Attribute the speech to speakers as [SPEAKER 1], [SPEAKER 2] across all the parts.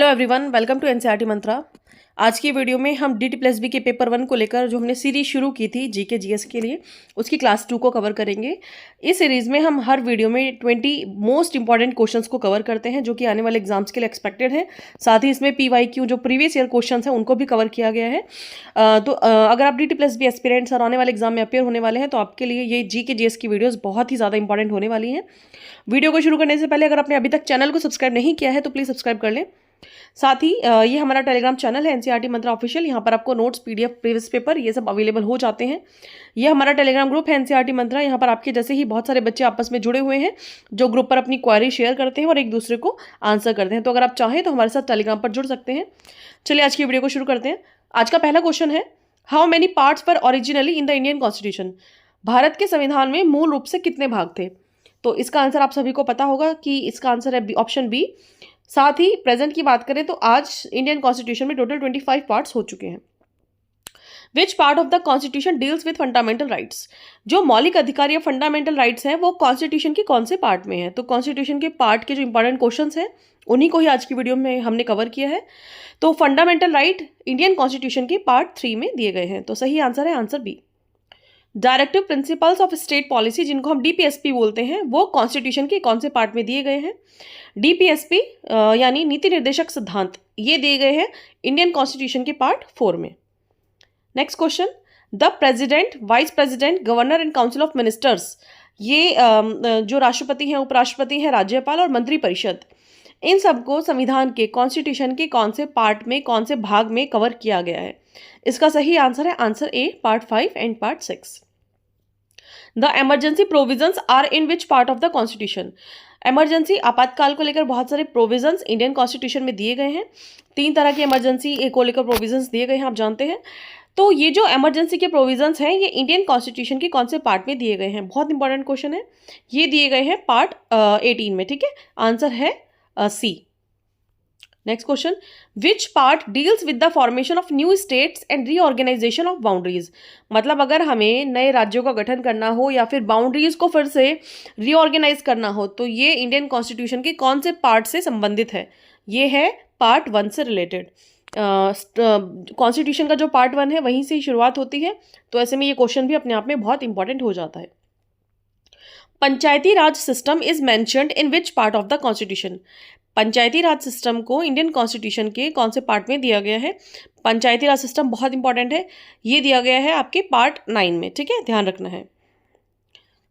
[SPEAKER 1] Hello everyone, welcome to NCERT Mantra. आज की video में हम DT+B के पेपर 1 को लेकर जो हमने सीरीज शुरू की थी जीके जीएस के लिए, उसकी क्लास 2 को कवर करेंगे। इस सीरीज में हम हर वीडियो में 20 मोस्ट इंपॉर्टेंट क्वेश्चंस को कवर करते हैं जो कि आने वाले एग्जाम्स के लिए एक्सपेक्टेड है। साथ ही इसमें PYQ जो प्रीवियस ईयर क्वेश्चंस हैं उनको भी कवर किया गया है। अगर आप DT+B एस्पिरेंट्स और आने वाले एग्जाम में अपेयर होने वाले हैं तो आपके लिए ये जीके जीएस की वीडियोज़ बहुत ही ज़्यादा इंपॉर्टेंट होने वाली हैं। वीडियो को शुरू करने से पहले अगर आपने अभी तक चैनल को सब्सक्राइब नहीं किया है तो प्लीज़ सब्सक्राइब कर लें। साथ ही ये हमारा टेलीग्राम चैनल है एनसीईआरटी मंत्रा ऑफिशियल। यहाँ पर आपको नोट्स, PDF, प्रीवियस पेपर ये सब अवेलेबल हो जाते हैं। ये हमारा टेलीग्राम ग्रुप है एनसीईआरटी मंत्रा। यहाँ पर आपके जैसे ही बहुत सारे बच्चे आपस में जुड़े हुए हैं जो ग्रुप पर अपनी क्वेरी शेयर करते हैं और एक दूसरे को आंसर करते हैं। तो अगर आप चाहें तो हमारे साथ टेलीग्राम पर जुड़ सकते हैं। चलिए आज की वीडियो को शुरू करते हैं। आज का पहला क्वेश्चन है, how many parts were originally in the Indian constitution. Bharat के संविधान में मूल रूप से कितने भाग थे? तो इसका आंसर आप सभी को पता होगा कि इसका आंसर है ऑप्शन बी। साथ ही प्रेजेंट की बात करें तो आज इंडियन कॉन्स्टिट्यूशन में टोटल 25 पार्ट्स हो चुके हैं। विच part of the constitution deals with fundamental rights. जो मौलिक अधिकार या फंडामेंटल राइट्स हैं वो कॉन्स्टिट्यूशन के कौन से पार्ट में है? तो कॉन्स्टिट्यूशन के पार्ट के जो इंपॉर्टेंट क्वेश्चंस हैं उन्हीं को ही आज की वीडियो में हमने कवर किया है। तो फंडामेंटल राइट इंडियन कॉन्स्टिट्यूशन के पार्ट 3 में दिए गए हैं। तो सही आंसर है answer B. Directive principles of state policy जिनको हम DPSP बोलते हैं वो कॉन्स्टिट्यूशन के कौन से पार्ट में दिए गए हैं? DPSP यानी नीति निर्देशक सिद्धांत, ये दिए गए हैं इंडियन कॉन्स्टिट्यूशन के पार्ट 4 में। Next question, the president, vice president, governor and council of ministers, ये जो राष्ट्रपति हैं, उपराष्ट्रपति हैं, राज्यपाल और मंत्रिपरिषद, इन सबको संविधान के कॉन्स्टिट्यूशन के कौन से पार्ट में, कौन से भाग में कवर किया गया है? इसका सही आंसर है answer A, part 5 and part 6। The emergency provisions are in which part of the constitution. Emergency, आपातकाल को लेकर बहुत सारे प्रोविजंस इंडियन कॉन्स्टिट्यूशन में दिए गए हैं। 3 तरह के इमरजेंसी को लेकर प्रोविजंस दिए गए हैं, आप जानते हैं। तो ये जो इमरजेंसी के प्रोविजंस हैं ये इंडियन कॉन्स्टिट्यूशन के कौन से पार्ट में दिए गए हैं? बहुत इंपॉर्टेंट क्वेश्चन है। ये दिए गए हैं पार्ट 18 में, ठीक है। आंसर है C. Next question, which part deals with the formation of new states and reorganisation of boundaries. मतलब अगर हमें नए राज्यों का गठन करना हो या फिर बाउंड्रीज को फिर से रीऑर्गेनाइज करना हो तो ये इंडियन कॉन्स्टिट्यूशन के कौन से पार्ट से संबंधित है? ये है पार्ट 1 से रिलेटेड। कॉन्स्टिट्यूशन का जो पार्ट 1 है वहीं से ही शुरुआत होती है। तो ऐसे में ये क्वेश्चन भी अपने आप में बहुत इंपॉर्टेंट हो जाता है। Panchayati Raj system is mentioned in which part of the constitution. Panchayati Raj system को इंडियन कॉन्स्टिट्यूशन के कौन से पार्ट में दिया गया है? पंचायती राज सिस्टम बहुत इंपॉर्टेंट है, ये दिया गया है आपके पार्ट 9 में, ठीक है, ध्यान रखना है।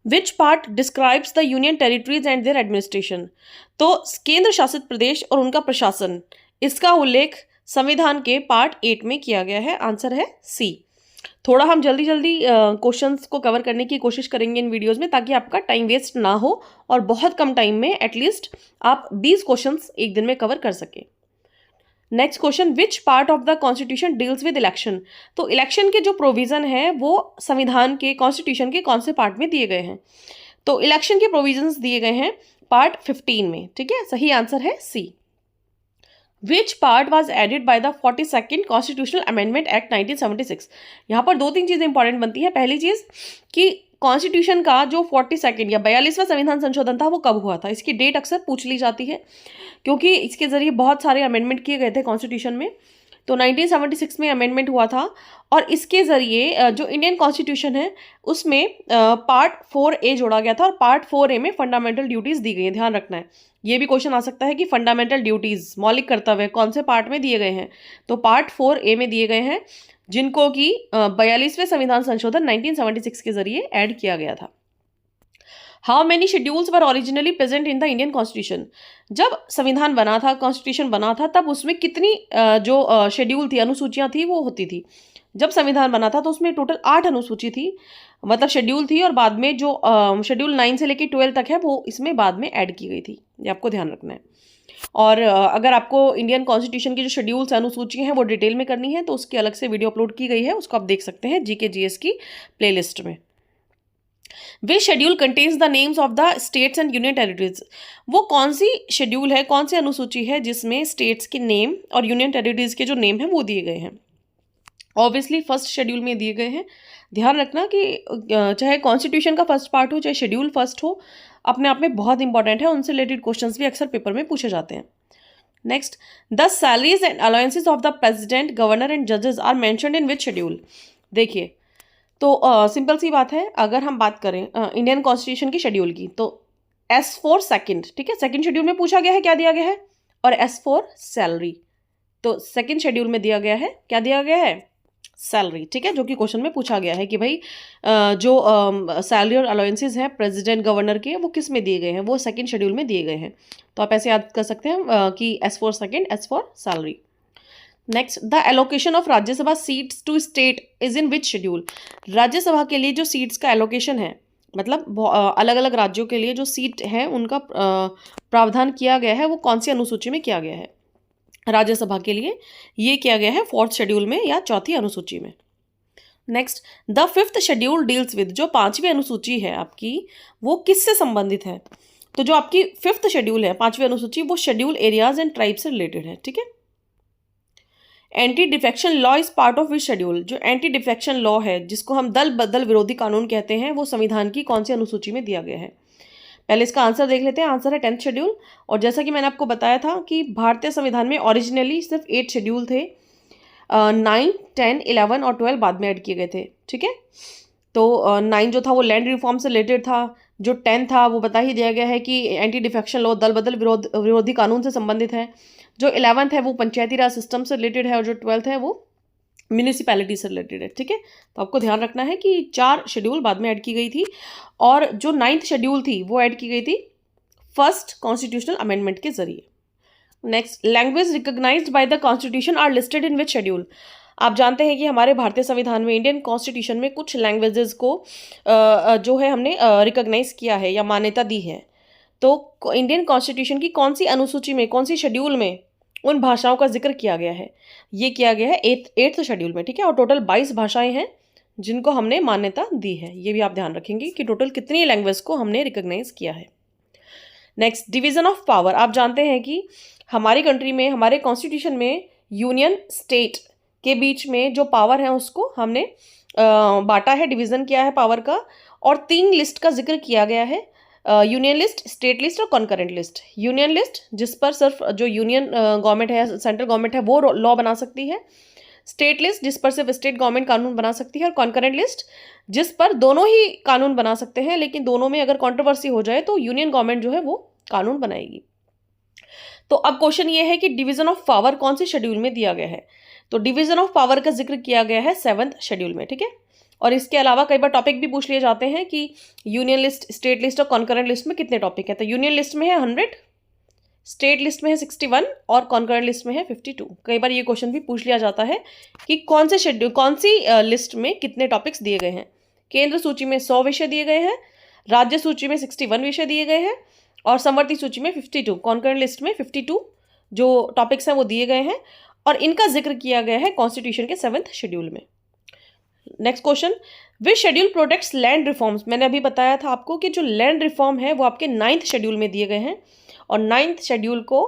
[SPEAKER 1] Which part describes the union territories and their administration. तो केंद्र शासित प्रदेश और उनका प्रशासन, इसका उल्लेख संविधान के पार्ट 8 में किया गया है। आंसर है सी। थोड़ा हम जल्दी क्वेश्चंस को कवर करने की कोशिश करेंगे इन वीडियोस में ताकि आपका टाइम वेस्ट ना हो और बहुत कम टाइम में एटलीस्ट आप 20 क्वेश्चंस एक दिन में कवर कर सकें। Next question, which part of the constitution deals with election. तो इलेक्शन के जो प्रोविजन है वो संविधान के कॉन्स्टिट्यूशन के कौन से पार्ट में दिए गए हैं? तो इलेक्शन के प्रोविजंस दिए गए हैं पार्ट 15 में, ठीक है। सही आंसर है C. Which part was added by the 42nd constitutional amendment act 1976। यहाँ पर 2-3 चीज़ें इंपॉर्टेंट बनती हैं। पहली चीज़ कि कॉन्स्टिट्यूशन का जो 42nd या 42वां संविधान संशोधन था वो कब हुआ था, इसकी डेट अक्सर पूछ ली जाती है क्योंकि इसके जरिए बहुत सारे अमेंडमेंट किए गए थे कॉन्स्टिट्यूशन में। तो 1976 में अमेंडमेंट हुआ था और इसके ज़रिए जो इंडियन कॉन्स्टिट्यूशन है उसमें पार्ट 4A जोड़ा गया था और पार्ट 4A में फंडामेंटल ड्यूटीज़ दी गई हैं। ध्यान रखना है, ये भी क्वेश्चन आ सकता है कि फंडामेंटल ड्यूटीज़, मौलिक कर्तव्य कौन से पार्ट में दिए गए हैं? तो पार्ट 4A में दिए गए हैं जिनको कि 42वें संविधान संशोधन 1976 के जरिए ऐड किया गया था। How many schedules were originally present in the Indian constitution. जब संविधान बना था, कॉन्स्टिट्यूशन बना था, तब उसमें कितनी जो शेड्यूल थी, अनुसूचियाँ थी वो होती थी। जब संविधान बना था तो उसमें टोटल 8 अनुसूची थी, मतलब शेड्यूल थी, और बाद में जो शेड्यूल 9 से लेकर 12 तक है वो इसमें बाद में ऐड की गई थी। ये आपको ध्यान रखना है। और अगर आपको इंडियन कॉन्स्टिट्यूशन की जो शेड्यूल्स, अनुसूचियाँ हैं वो डिटेल में करनी है तो उसकी अलग से वीडियो अपलोड की गई है, उसको आप देख सकते हैं जीके जीएस की प्लेलिस्ट में। Which schedule contains the names of the states and union territories. वो कौन सी शेड्यूल है, कौन सी अनुसूची है जिसमें स्टेट्स के नेम और यूनियन टेरिटरीज के जो नेम हैं वो दिए गए हैं? ऑब्वियसली फर्स्ट शेड्यूल में दिए गए हैं। ध्यान रखना कि चाहे कॉन्स्टिट्यूशन का फर्स्ट पार्ट हो चाहे शेड्यूल फर्स्ट हो, अपने आप में बहुत इंपॉर्टेंट है, उनसे रिलेटेड क्वेश्चंस भी अक्सर पेपर में पूछे जाते हैं। Next, the salaries and allowances of the president, governor and जजेस are mentioned in which schedule. देखिए, तो सिंपल सी बात है, अगर हम बात करें इंडियन कॉन्स्टिट्यूशन की शेड्यूल की, तो S4 सेकंड, ठीक है, सेकंड शेड्यूल में पूछा गया है क्या दिया गया है, और S4 सैलरी, तो सेकंड शेड्यूल में दिया गया है, क्या दिया गया है, सैलरी, ठीक है, जो कि क्वेश्चन में पूछा गया है कि भाई जो सैलरी और अलाउंसेस हैं प्रेसिडेंट गवर्नर के, वो किस में दिए गए हैं, वो सेकंड शेड्यूल में दिए गए हैं। तो आप ऐसे याद कर सकते हैं कि S4 second, S4 salary. Next, the allocation of Rajya Sabha seats to state is in which schedule. Rajya Sabha के लिए जो सीट्स का एलोकेशन है, मतलब अलग अलग राज्यों के लिए जो सीट है उनका प्रावधान किया गया है, वो कौन सी अनुसूची में किया गया है राज्यसभा के लिए, ये किया गया है 4th शेड्यूल में या 4थी अनुसूची में। Next, the 5th schedule deals with, जो 5वीं अनुसूची है आपकी, वो किससे संबंधित है, तो जो आपकी 5th शेड्यूल है, 5वीं अनुसूची, वो शेड्यूल एरियाज एंड ट्राइब से रिलेटेड है, ठीक है। Anti defection law is part of which schedule, जो एंटी डिफेक्शन लॉ है, जिसको हम दल बदल विरोधी कानून कहते हैं, वो संविधान की कौन सी अनुसूची में दिया गया है। पहले इसका आंसर देख लेते हैं। आंसर है 10th शेड्यूल। और जैसा कि मैंने आपको बताया था कि भारतीय संविधान में ओरिजिनली सिर्फ 8 शेड्यूल थे, 9, 10, 11 और 12 बाद में ऐड किए गए थे, ठीक है। तो 9 जो था वो लैंड रिफॉर्म से रिलेटेड था, जो 10 था वो बता ही दिया गया है कि एंटी डिफेक्शन लॉ दल बदल विरोधी कानून से संबंधित है, जो 11th है वो पंचायती राज सिस्टम से रिलेटेड है, और जो 12th है वो म्यूनिसिपैलिटी से रिलेटेड है, ठीक है। तो आपको ध्यान रखना है कि 4 शेड्यूल बाद में ऐड की गई थी, और जो 9th शेड्यूल थी वो ऐड की गई थी फर्स्ट कॉन्स्टिट्यूशनल अमेंडमेंट के जरिए। Next, language recognised by the constitution are listed in which schedule. आप जानते हैं कि हमारे भारतीय संविधान में, इंडियन कॉन्स्टिट्यूशन में, कुछ लैंग्वेजेस को जो है हमने रिकॉग्नाइज किया है या मान्यता दी है। तो इंडियन कॉन्स्टिट्यूशन की कौन सी अनुसूची में, कौन सी शेड्यूल में उन भाषाओं का जिक्र किया गया है, ये किया गया है 8th शेड्यूल में, ठीक है। और टोटल 22 भाषाएं हैं जिनको हमने मान्यता दी है, ये भी आप ध्यान रखेंगे कि टोटल कितनी लैंग्वेज को हमने रिकॉग्नाइज किया है। Next, division of power. आप जानते हैं कि हमारी कंट्री में, हमारे कॉन्स्टिट्यूशन में यूनियन स्टेट के बीच में जो पावर है उसको हमने बांटा है, डिवीजन किया है पावर का, और 3 लिस्ट का जिक्र किया गया है, यूनियन लिस्ट, स्टेट लिस्ट और कॉन्करेंट लिस्ट। यूनियन लिस्ट जिस पर सिर्फ जो यूनियन गवर्नमेंट है, सेंट्रल गवर्नमेंट है, वो लॉ बना सकती है। स्टेट लिस्ट जिस पर सिर्फ स्टेट गवर्नमेंट कानून बना सकती है, और कॉन्करेंट लिस्ट जिस पर दोनों ही कानून बना सकते हैं, लेकिन दोनों में अगर कंट्रोवर्सी हो जाए तो यूनियन गवर्नमेंट जो है वो कानून बनाएगी। तो अब क्वेश्चन ये है कि डिवीजन ऑफ पावर कौन से शेड्यूल में दिया गया है, तो डिवीजन ऑफ पावर का जिक्र किया गया है 7th शेड्यूल में, ठीक है। और इसके अलावा कई बार टॉपिक भी पूछ लिए जाते हैं कि यूनियन लिस्ट, स्टेट लिस्ट और कॉन्करेंट लिस्ट में कितने टॉपिक है, तो यूनियन लिस्ट में है 100, स्टेट लिस्ट में है 61 और कॉन्करेंट लिस्ट में है 52। कई बार ये क्वेश्चन भी पूछ लिया जाता है कि कौन से शेड्यूल, कौन सी लिस्ट में कितने टॉपिक्स दिए गए हैं। केंद्र सूची में 100 विषय दिए गए हैं, राज्य सूची में 61 विषय दिए गए हैं, और समवर्ती सूची में 52, कॉन्करेंट लिस्ट में 52 जो टॉपिक्स हैं वो दिए गए हैं, और इनका जिक्र किया गया है कॉन्स्टिट्यूशन के 7th शेड्यूल में। नेक्स्ट क्वेश्चन, विच शेड्यूल प्रोटेक्ट्स लैंड रिफॉर्म्स। मैंने अभी बताया था आपको कि जो लैंड रिफॉर्म है वो आपके 9th शेड्यूल में दिए गए हैं, और 9th शेड्यूल को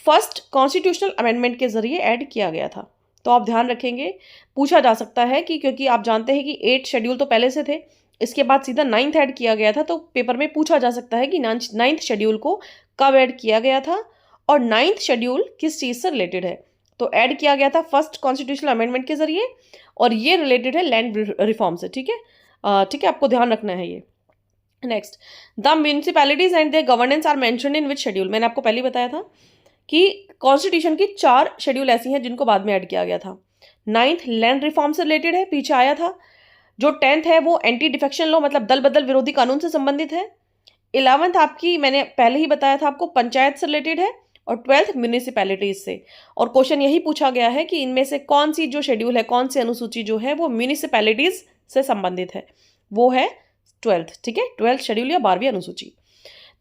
[SPEAKER 1] फर्स्ट कॉन्स्टिट्यूशनल अमेंडमेंट के जरिए ऐड किया गया था। तो आप ध्यान रखेंगे, पूछा जा सकता है कि क्योंकि आप जानते हैं कि 8 शेड्यूल तो पहले से थे, इसके बाद सीधा 9th ऐड किया गया था, तो पेपर में पूछा जा सकता है कि 9th शेड्यूल को कब ऐड किया गया था, और 9th शेड्यूल किस चीज़ से रिलेटेड है। तो ऐड किया गया था फर्स्ट कॉन्स्टिट्यूशनल अमेंडमेंट के जरिए, और ये रिलेटेड है लैंड रिफॉर्म से, ठीक है। ठीक है, आपको ध्यान रखना है ये। Next, the municipalities and their governance are mentioned in which schedule. मैंने आपको पहले ही बताया था कि कॉन्स्टिट्यूशन की 4 शेड्यूल ऐसी हैं जिनको बाद में ऐड किया गया था। 9th लैंड रिफॉर्म से रिलेटेड है, पीछे आया था। जो 10th है वो एंटी डिफेक्शन लॉ, मतलब दल बदल विरोधी कानून से संबंधित है। 11th आपकी, मैंने पहले ही बताया था आपको, पंचायत से रिलेटेड है, और 12th म्यूनिसिपैलिटीज से। और क्वेश्चन यही पूछा गया है कि इनमें से कौन सी जो शेड्यूल है, कौन सी अनुसूची जो है वो म्यूनिसिपैलिटीज से संबंधित है, वो है 12th, ठीक है, 12th शेड्यूल या 12वीं अनुसूची।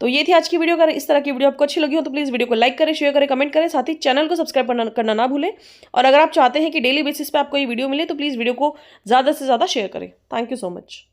[SPEAKER 1] तो ये थी आज की वीडियो। अगर इस तरह की वीडियो आपको अच्छी लगी हो तो प्लीज़ वीडियो को लाइक करें, शेयर करें, कमेंट करें, साथ ही चैनल को सब्सक्राइब करना ना भूलें। और अगर आप चाहते हैं कि डेली बेसिस पे आपको ये वीडियो मिले तो प्लीज़ वीडियो को ज़्यादा से ज़्यादा शेयर करें। Thank you so much.